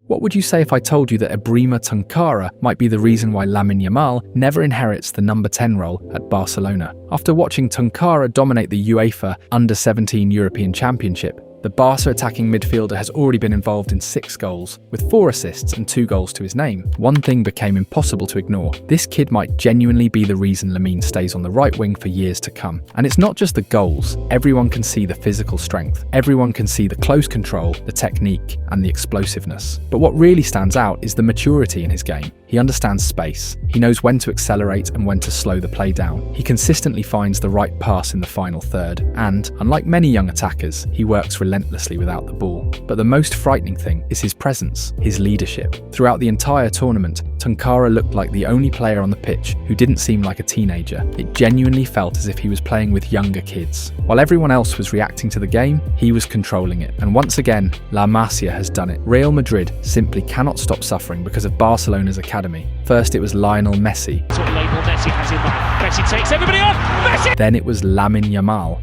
What would you say if I told you that Ibrahima Tunkara might be the reason why Lamine Yamal never inherits the number 10 role at Barcelona? After watching Tunkara dominate the UEFA Under-17 European Championship, the Barca attacking midfielder has already been involved in 6 goals, with 4 assists and 2 goals to his name. One thing became impossible to ignore. This kid might genuinely be the reason Lamine stays on the right wing for years to come. And it's not just the goals. Everyone can see the physical strength. Everyone can see the close control, the technique, and the explosiveness. But what really stands out is the maturity in his game. He understands space. He knows when to accelerate and when to slow the play down. He consistently finds the right pass in the final third. And, unlike many young attackers, he works relentlessly without the ball. But the most frightening thing is his presence, his leadership. Throughout the entire tournament, Tunkara looked like the only player on the pitch who didn't seem like a teenager. It genuinely felt as if he was playing with younger kids. While everyone else was reacting to the game, he was controlling it. And once again, La Masia has done it. Real Madrid simply cannot stop suffering because of Barcelona's academy. First it was Lionel Messi. That's what label Messi has in mind. Messi takes everybody on. Messi! Then it was Lamine Yamal.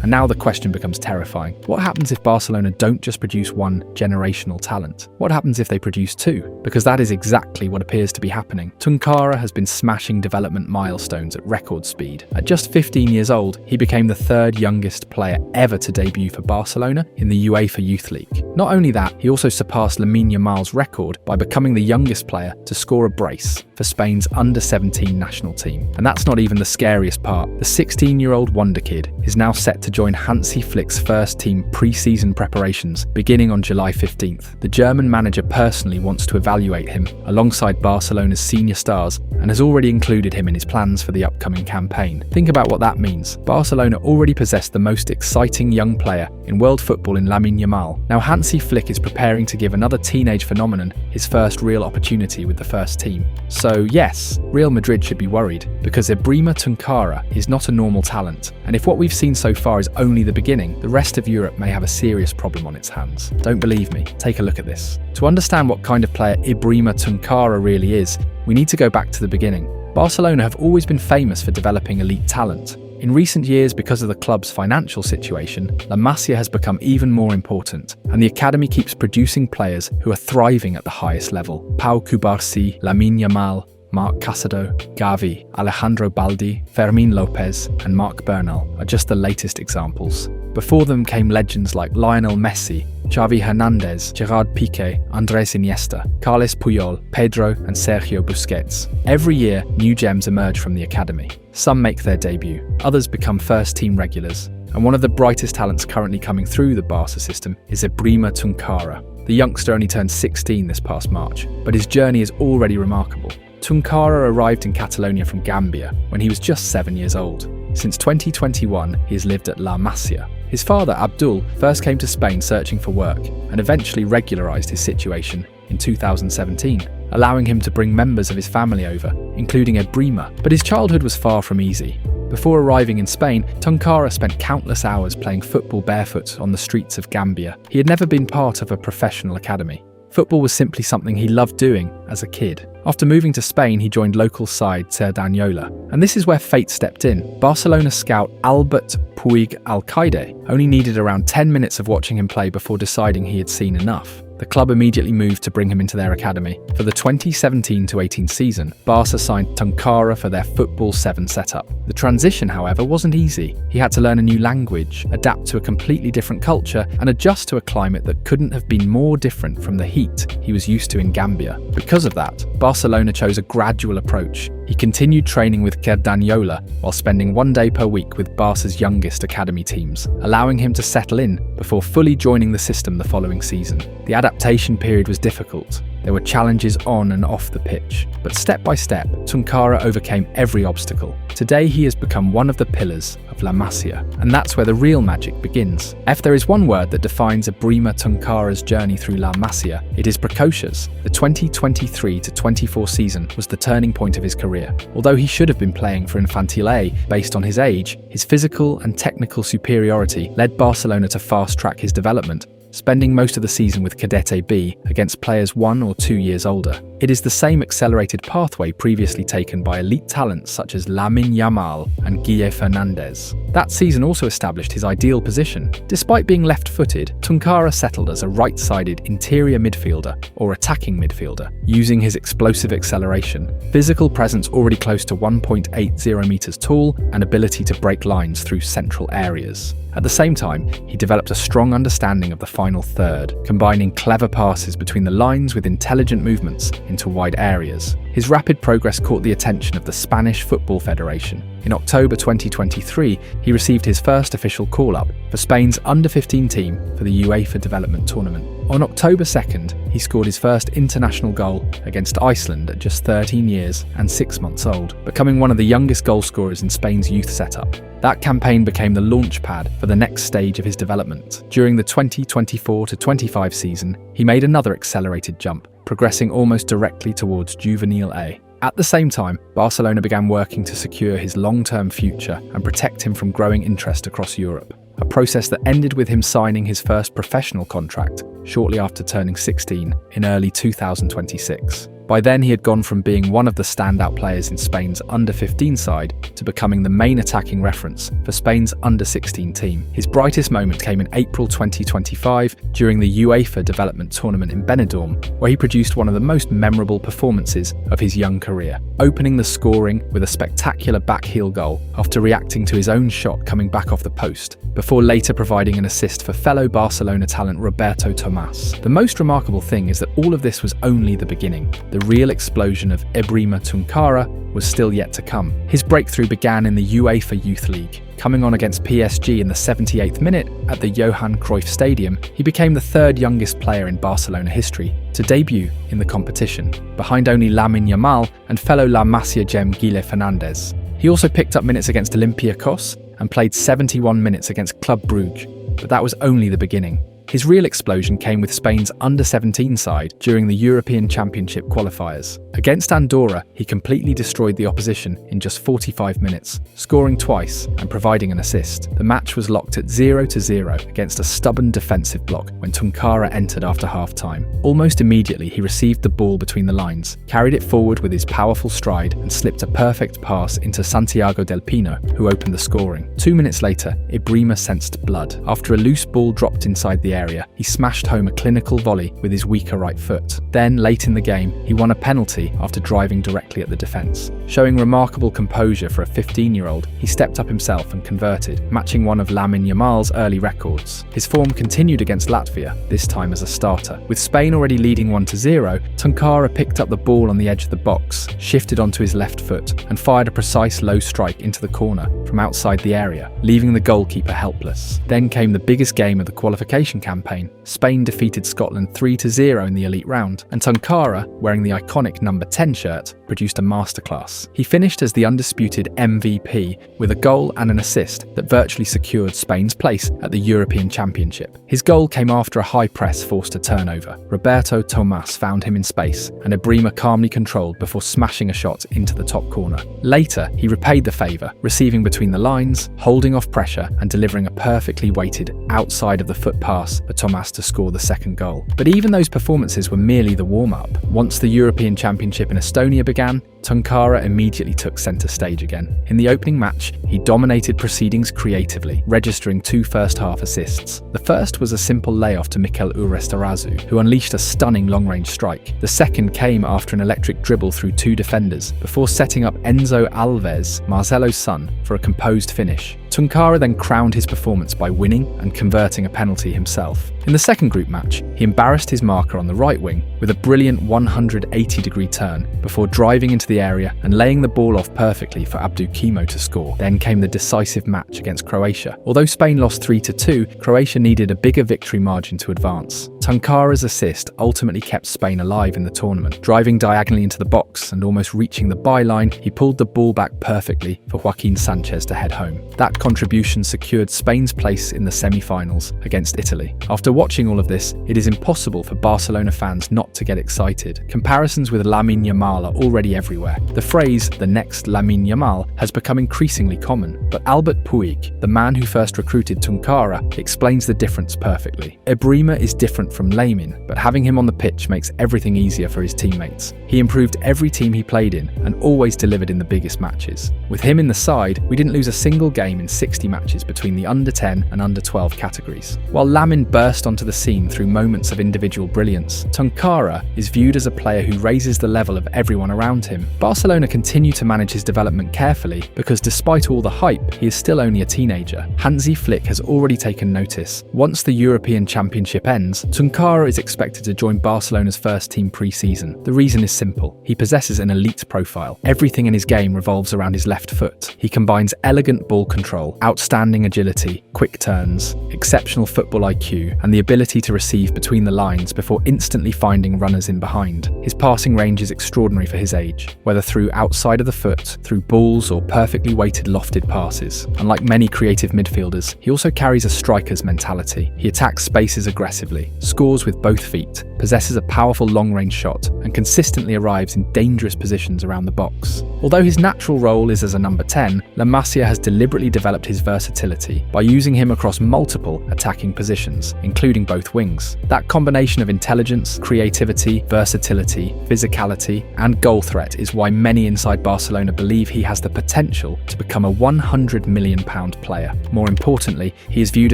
And now the question becomes terrifying. What happens if Barcelona don't just produce one generational talent? What happens if they produce 2? Because that is exactly what appears to be happening. Tunkara has been smashing development milestones at record speed. At just 15 years old, he became the 3rd youngest player ever to debut for Barcelona in the UEFA Youth League. Not only that, he also surpassed Lamine Yamal's record by becoming the youngest player to score a brace for Spain's under-17 national team. And that's not even the scariest part. The 16-year-old wonder kid is now set to join Hansi Flick's first team pre-season preparations beginning on July 15th. The German manager personally wants to evaluate him alongside Barcelona's senior stars and has already included him in his plans for the upcoming campaign. Think about what that means. Barcelona already possessed the most exciting young player in world football in Lamine Yamal. Now Hansi Flick is preparing to give another teenage phenomenon his first real opportunity with the first team. So yes, Real Madrid should be worried, because Ibrahima Tunkara is not a normal talent, and if what we've seen so far is only the beginning, the rest of Europe may have a serious problem on its hands. Don't believe me? Take a look at this. To understand what kind of player Ibrahima Tunkara really is, we need to go back to the beginning. Barcelona have always been famous for developing elite talent. In recent years, because of the club's financial situation, La Masia has become even more important, and the academy keeps producing players who are thriving at the highest level. Pau Cubarsí, Lamine Yamal, Marc Casado, Gavi, Alejandro Baldi, Fermín López, and Marc Bernal are just the latest examples. Before them came legends like Lionel Messi, Xavi Hernandez, Gerard Piqué, Andrés Iniesta, Carles Puyol, Pedro and Sergio Busquets. Every year, new gems emerge from the academy. Some make their debut, others become first-team regulars. And one of the brightest talents currently coming through the Barca system is Ibrahima Tunkara. The youngster only turned 16 this past March, but his journey is already remarkable. Tunkara arrived in Catalonia from Gambia when he was just 7 years old. Since 2021, he has lived at La Masia. His father, Abdul, first came to Spain searching for work and eventually regularised his situation in 2017, allowing him to bring members of his family over, including Ibrahima. But his childhood was far from easy. Before arriving in Spain, Tunkara spent countless hours playing football barefoot on the streets of Gambia. He had never been part of a professional academy. Football was simply something he loved doing as a kid. After moving to Spain, he joined local side Cerdanyola, and this is where fate stepped in. Barcelona scout Albert Puig Alcaide only needed around 10 minutes of watching him play before deciding he had seen enough. The club immediately moved to bring him into their academy. For the 2017-18 season, Barca signed Tunkara for their Football 7 setup. The transition, however, wasn't easy. He had to learn a new language, adapt to a completely different culture, and adjust to a climate that couldn't have been more different from the heat he was used to in Gambia. Because of that, Barcelona chose a gradual approach. He continued training with Cerdanyola while spending 1 day per week with Barca's youngest academy teams, allowing him to settle in before fully joining the system the following season. The adaptation period was difficult. There were challenges on and off the pitch, but step by step, Tunkara overcame every obstacle. Today he has become one of the pillars of La Masia, and that's where the real magic begins. If there is one word that defines Ibrahima Tunkara's journey through La Masia, it is precocious. The 2023-24 season was the turning point of his career. Although he should have been playing for Infantil A based on his age, his physical and technical superiority led Barcelona to fast-track his development, spending most of the season with Cadete B against players 1 or 2 years older. It is the same accelerated pathway previously taken by elite talents such as Lamine Yamal and Guille Fernandez. That season also established his ideal position. Despite being left-footed, Tunkara settled as a right-sided interior midfielder or attacking midfielder, using his explosive acceleration, physical presence already close to 1.80 meters tall, and ability to break lines through central areas. At the same time, he developed a strong understanding of the final third, combining clever passes between the lines with intelligent movements into wide areas. His rapid progress caught the attention of the Spanish Football Federation. In October 2023, he received his first official call-up for Spain's under-15 team for the UEFA Development Tournament. On October 2nd, he scored his first international goal against Iceland at just 13 years and 6 months old, becoming one of the youngest goal scorers in Spain's youth setup. That campaign became the launch pad for the next stage of his development. During the 2024-25 season, he made another accelerated jump, progressing almost directly towards Juvenile A. At the same time, Barcelona began working to secure his long-term future and protect him from growing interest across Europe. A process that ended with him signing his first professional contract shortly after turning 16 in early 2026. By then, he had gone from being one of the standout players in Spain's under-15 side to becoming the main attacking reference for Spain's under-16 team. His brightest moment came in April 2025 during the UEFA Development Tournament in Benidorm, where he produced one of the most memorable performances of his young career, opening the scoring with a spectacular back-heel goal after reacting to his own shot coming back off the post, before later providing an assist for fellow Barcelona talent Roberto Tomas. The most remarkable thing is that all of this was only the beginning. The real explosion of Ibrahima Tunkara was still yet to come. His breakthrough began in the UEFA Youth League. Coming on against PSG in the 78th minute at the Johan Cruyff Stadium, he became the third youngest player in Barcelona history to debut in the competition, behind only Lamine Yamal and fellow La Masia gem Guille Fernandez. He also picked up minutes against Olympiacos and played 71 minutes against Club Brugge, but that was only the beginning. His real explosion came with Spain's under-17 side during the European Championship qualifiers. Against Andorra, he completely destroyed the opposition in just 45 minutes, scoring twice and providing an assist. The match was locked at 0-0 against a stubborn defensive block when Tunkara entered after half-time. Almost immediately, he received the ball between the lines, carried it forward with his powerful stride and slipped a perfect pass into Santiago Del Pino, who opened the scoring. 2 minutes later, Ibrahima sensed blood. After a loose ball dropped inside the area, he smashed home a clinical volley with his weaker right foot. Then, late in the game, he won a penalty after driving directly at the defence. Showing remarkable composure for a 15-year-old, he stepped up himself and converted, matching one of Lamine Yamal's early records. His form continued against Latvia, this time as a starter. With Spain already leading 1-0, Tunkara picked up the ball on the edge of the box, shifted onto his left foot, and fired a precise low strike into the corner from outside the area, leaving the goalkeeper helpless. Then came the biggest game of the qualification campaign. Spain defeated Scotland 3-0 in the elite round, and Tunkara, wearing the iconic number 10 shirt, produced a masterclass. He finished as the undisputed MVP with a goal and an assist that virtually secured Spain's place at the European Championship. His goal came after a high press forced a turnover. Roberto Tomas found him in space, and Ibrahima calmly controlled before smashing a shot into the top corner. Later, he repaid the favour, receiving between the lines, holding off pressure and delivering a perfectly weighted outside of the foot pass for Tomas to score the second goal. But even those performances were merely the warm-up. Once the European Championship in Estonia began, Tunkara immediately took centre stage again. In the opening match, he dominated proceedings creatively, registering 2 first-half assists. The first was a simple layoff to Mikel Urestarazu, who unleashed a stunning long-range strike. The second came after an electric dribble through 2 defenders, before setting up Enzo Alves, Marcelo's son, for a composed finish. Tunkara then crowned his performance by winning and converting a penalty himself. In the second group match, he embarrassed his marker on the right wing with a brilliant 180-degree turn before driving into the area and laying the ball off perfectly for Abdou Kimo to score. Then came the decisive match against Croatia. Although Spain lost 3-2, Croatia needed a bigger victory margin to advance. Tunkara's assist ultimately kept Spain alive in the tournament. Driving diagonally into the box and almost reaching the byline, he pulled the ball back perfectly for Joaquin Sanchez to head home. That contribution secured Spain's place in the semi-finals against Italy. After watching all of this, it is impossible for Barcelona fans not to get excited. Comparisons with Lamine Yamal are already everywhere. The phrase, "the next Lamine Yamal," has become increasingly common, but Albert Puig, the man who first recruited Tunkara, explains the difference perfectly. Ibrahima is different from Lamine, but having him on the pitch makes everything easier for his teammates. He improved every team he played in and always delivered in the biggest matches. With him in the side, we didn't lose a single game in 60 matches between the under-10 and under-12 categories. While Lamine burst onto the scene through moments of individual brilliance, Tunkara is viewed as a player who raises the level of everyone around him. Barcelona continue to manage his development carefully because despite all the hype, he is still only a teenager. Hansi Flick has already taken notice. Once the European Championship ends, Tunkara is expected to join Barcelona's first team pre-season. The reason is simple. He possesses an elite profile. Everything in his game revolves around his left foot. He combines elegant ball control, outstanding agility, quick turns, exceptional football IQ, and the ability to receive between the lines before instantly finding runners in behind. His passing range is extraordinary for his age, whether through outside of the foot, through balls or perfectly weighted lofted passes. Unlike many creative midfielders, he also carries a striker's mentality. He attacks spaces aggressively, scores with both feet, possesses a powerful long-range shot, and consistently arrives in dangerous positions around the box. Although his natural role is as a number 10, La Masia has deliberately developed his versatility by using him across multiple attacking positions, including both wings. That combination of intelligence, creativity, versatility, physicality, and goal threat is why many inside Barcelona believe he has the potential to become a £100 million player. More importantly, he is viewed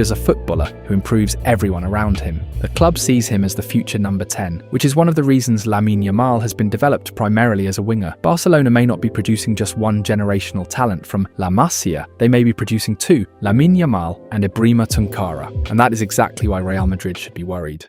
as a footballer who improves everyone around him. The club sees him as the future number 10, which is one of the reasons Lamine Yamal has been developed primarily as a winger. Barcelona may not be producing just one generational talent from La Masia, they may be producing two, Lamine Yamal and Ibrahima Tunkara, and that is exactly why Real Madrid should be worried.